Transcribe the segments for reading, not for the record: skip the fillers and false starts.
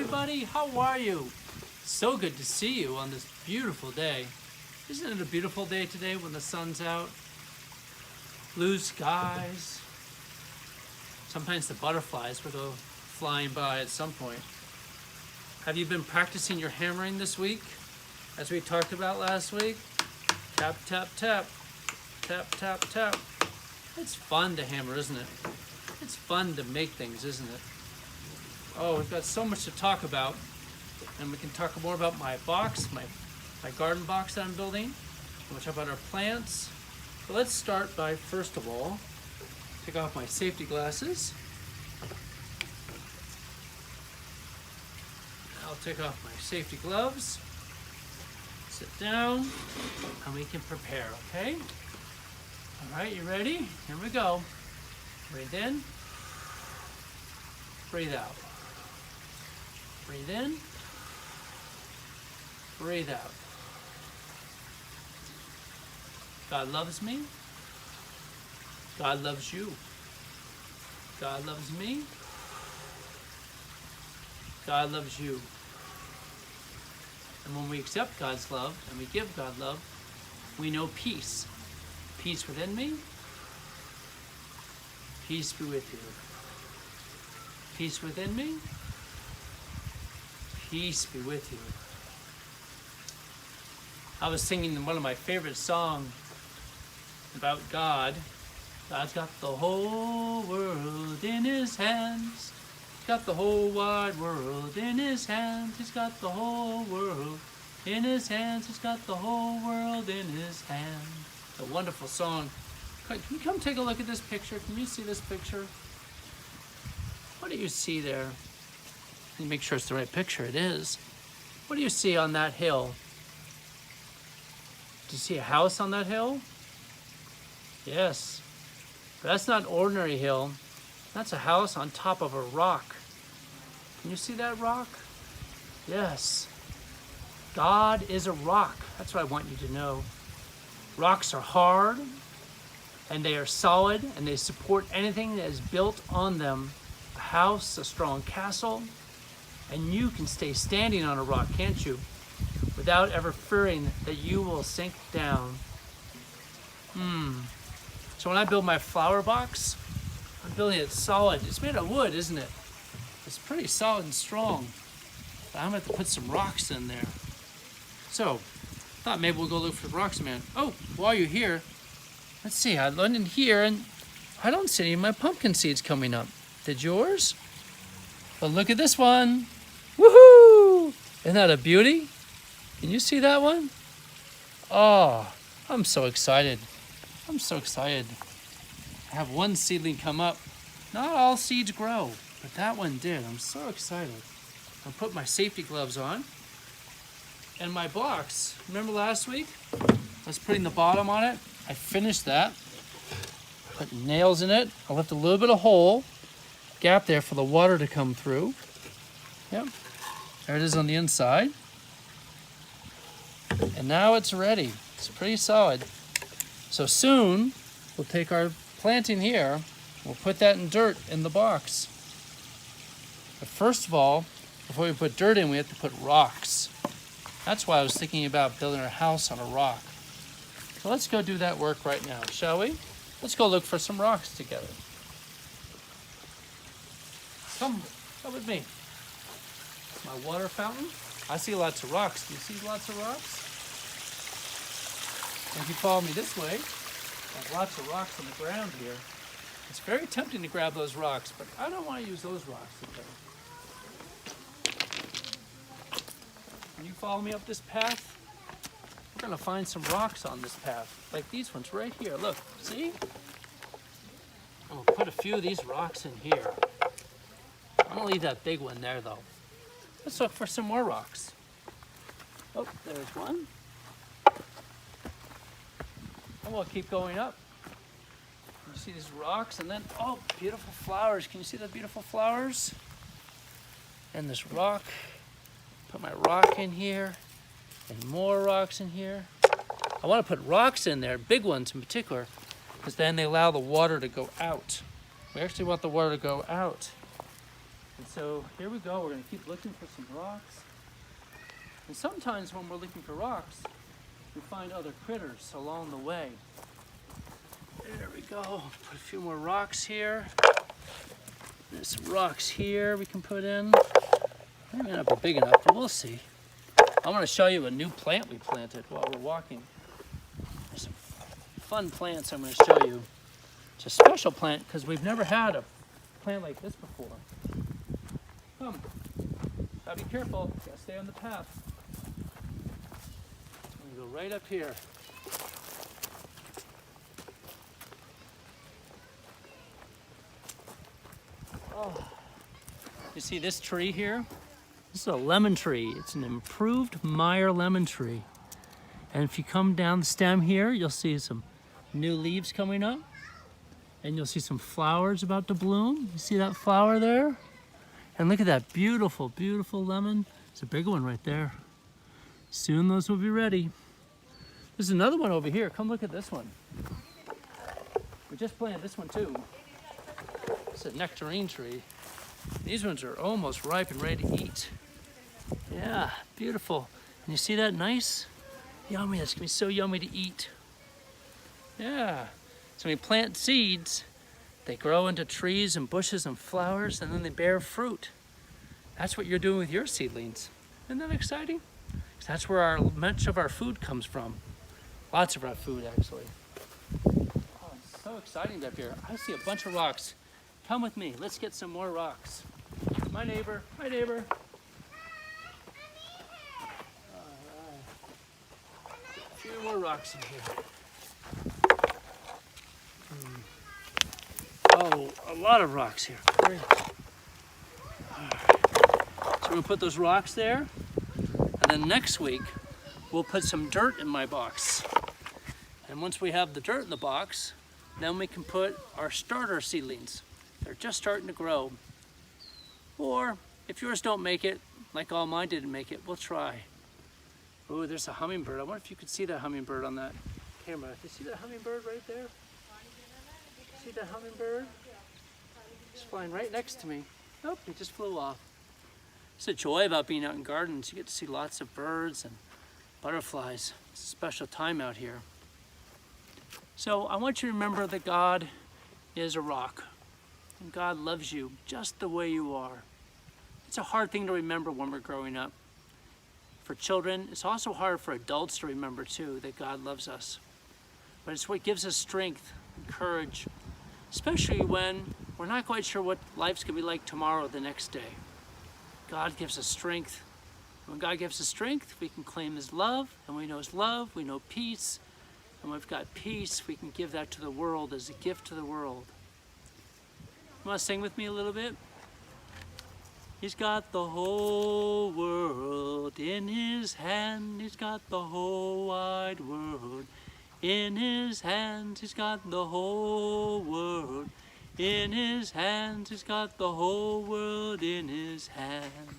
everybody, how are you? So good to see you on this beautiful day. Isn't it a beautiful day today when the sun's out? Blue skies. Sometimes the butterflies will go flying by at some point. Have you been practicing your hammering this week? As we talked about last week? Tap, tap, tap. Tap, tap, tap. It's fun to hammer, isn't it? It's fun to make things, isn't it? Oh, we've got so much to talk about. And we can talk more about my box, my garden box that I'm building. We'll talk about our plants. But let's start by, first of all, take off my safety glasses. I'll take off my safety gloves. Sit down, and we can prepare, okay? All right, you ready? Here we go. Breathe in. Breathe out. Breathe in. Breathe out. God loves me. God loves you. God loves me. God loves you. And when we accept God's love and we give God love, we know peace. Peace within me. Peace be with you. Peace within me. Peace be with you. I was singing one of my favorite songs about God. God's got the whole world in his hands. He's got the whole wide world in his hands. He's got the whole world in his hands. He's got the whole world in his hands. A wonderful song. Can you come take a look at this picture? Can you see this picture? What do you see there? Let me make sure it's the right picture. It is. What do you see on that hill? Do you see a house on that hill? Yes. But that's not an ordinary hill. That's a house on top of a rock. Can you see that rock? Yes. God is a rock. That's what I want you to know. Rocks are hard, and they are solid, and they support anything that is built on them. A house, a strong castle, and you can stay standing on a rock, can't you? Without ever fearing that you will sink down. So when I build my flower box, I'm building it solid. It's made of wood, isn't it? It's pretty solid and strong. But I'm going to have to put some rocks in there. So, I thought maybe we'll go look for rocks, man. Oh, while you're here, let's see. I went in here and I don't see any of my pumpkin seeds coming up. Did yours? But look at this one. Woohoo! Isn't that a beauty? Can you see that one? Oh, I'm so excited. I'm so excited. I have one seedling come up. Not all seeds grow, but that one did. I'm so excited. I'll put my safety gloves on. And my box, remember last week? I was putting the bottom on it. I finished that. Put nails in it. I left a little bit of hole, gap there for the water to come through. Yep. There it is on the inside. And now it's ready. It's pretty solid. So soon, we'll take our planting here, we'll put that in dirt in the box. But first of all, before we put dirt in, we have to put rocks. That's why I was thinking about building our house on a rock. So let's go do that work right now, shall we? Let's go look for some rocks together. Come with me. My water fountain. I see lots of rocks. Do you see lots of rocks? And if you follow me this way, there's lots of rocks on the ground here. It's very tempting to grab those rocks, but I don't want to use those rocks today. Can you follow me up this path? We're going to find some rocks on this path, like these ones right here. Look, see? I'm going to put a few of these rocks in here. I'm going to leave that big one there, though. Let's look for some more rocks. Oh, there's one. And we'll keep going up. You see these rocks, and then, oh, beautiful flowers. Can you see the beautiful flowers? And this rock. Put my rock in here, and more rocks in here. I want to put rocks in there, big ones in particular, because then they allow the water to go out. We actually want the water to go out. And so here we go, we're gonna keep looking for some rocks. And sometimes when we're looking for rocks, we find other critters along the way. There we go, put a few more rocks here. There's some rocks here we can put in. They may not be big enough, but we'll see. I want to show you a new plant we planted while we're walking. There's some fun plants I'm going to show you. It's a special plant because we've never had a plant like this before. Come. Gotta be careful. Gotta stay on the path. I'm going to go right up here. Oh. You see this tree here? This is a lemon tree. It's an improved Meyer lemon tree. And if you come down the stem here, you'll see some new leaves coming up. And you'll see some flowers about to bloom. You see that flower there? And look at that beautiful, beautiful lemon. It's a big one right there. Soon those will be ready. There's another one over here. Come look at this one. We just planted this one too. It's a nectarine tree. These ones are almost ripe and ready to eat. Yeah, beautiful. And you see that nice? Yummy, that's gonna be so yummy to eat. Yeah, so when we plant seeds, they grow into trees and bushes and flowers, and then they bear fruit. That's what you're doing with your seedlings. Isn't that exciting? 'Cause that's where much of our food comes from. Lots of our food, actually. Oh, it's so exciting up here. I see a bunch of rocks. Come with me, let's get some more rocks. My neighbor, my neighbor. A few more rocks in here. Oh, a lot of rocks here. Great. So we're gonna put those rocks there, and then next week we'll put some dirt in my box. And once we have the dirt in the box, then we can put our starter seedlings. They're just starting to grow. Or if yours don't make it, like all mine didn't make it, we'll try. Oh, there's a hummingbird. I wonder if you could see that hummingbird on that camera. Do you see that hummingbird right there? See that hummingbird? He's flying right next to me. Oh, he just flew off. It's a joy about being out in gardens. You get to see lots of birds and butterflies. It's a special time out here. So I want you to remember that God is a rock. And God loves you just the way you are. It's a hard thing to remember when we're growing up. For children, it's also hard for adults to remember too, that God loves us. But it's what gives us strength and courage, especially when we're not quite sure what life's gonna be like tomorrow, the next day. God gives us strength. When God gives us strength, we can claim His love, and we know His love, we know peace, and when we've got peace, we can give that to the world as a gift to the world. You want to sing with me a little bit? He's got the whole world in His hand. He's got the whole wide world in His hand. He's got the whole world in His hand. He's got the whole world in His hand.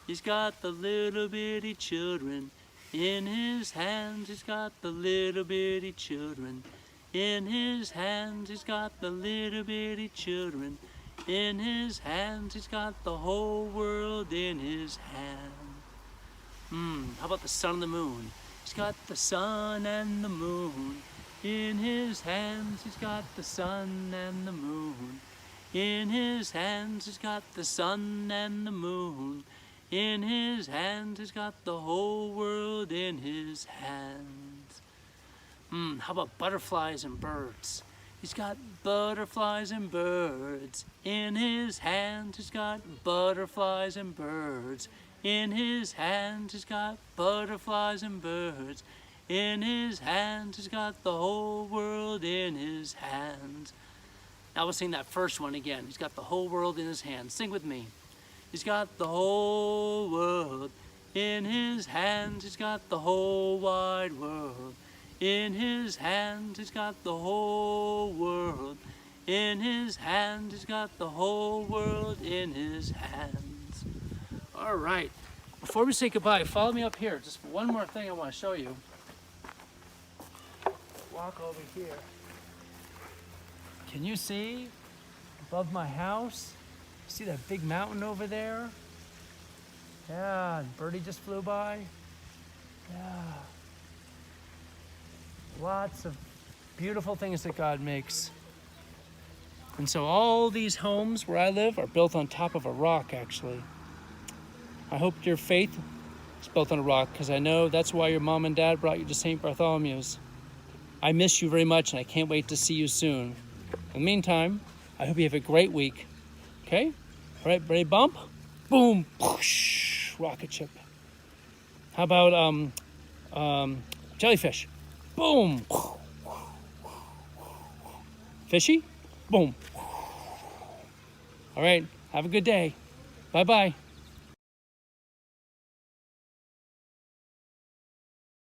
He's got the little bitty children in His hand. He's got the little bitty children in His hands. He's got the little bitty children in His hands. He's got the whole world in His hand. How about the sun and the moon? He's got the sun and the moon in His hands. He's got the sun and the moon in His hands. He's got the sun and the moon in His hands. He's got the whole world in His hands. How about butterflies and birds? He's got butterflies and birds in His hand. He's got butterflies and birds in His hand. He's got butterflies and birds in His hand. He's got the whole world in His hands. Now we'll sing that first one again. He's got the whole world in His hands. Sing with me. He's got the whole world in His hands. He's got the whole wide world in His hand. He's got the whole world in His hand. He's got the whole world in His hands. All right. Before we say goodbye, follow me up here. Just one more thing I want to show you. Walk over here. Can you see above my house? See that big mountain over there? Yeah, and birdie just flew by. Yeah. Lots of beautiful things that God makes. And so all these homes where I live are built on top of a rock, actually. I hope your faith is built on a rock, because I know that's why your mom and dad brought you to St. Bartholomew's. I miss you very much, and I can't wait to see you soon. In the meantime, I hope you have a great week. Okay? All right, ready, bump? Boom, whoosh, rocket ship. How about jellyfish? Boom. Fishy? Boom. All right, have a good day. Bye-bye.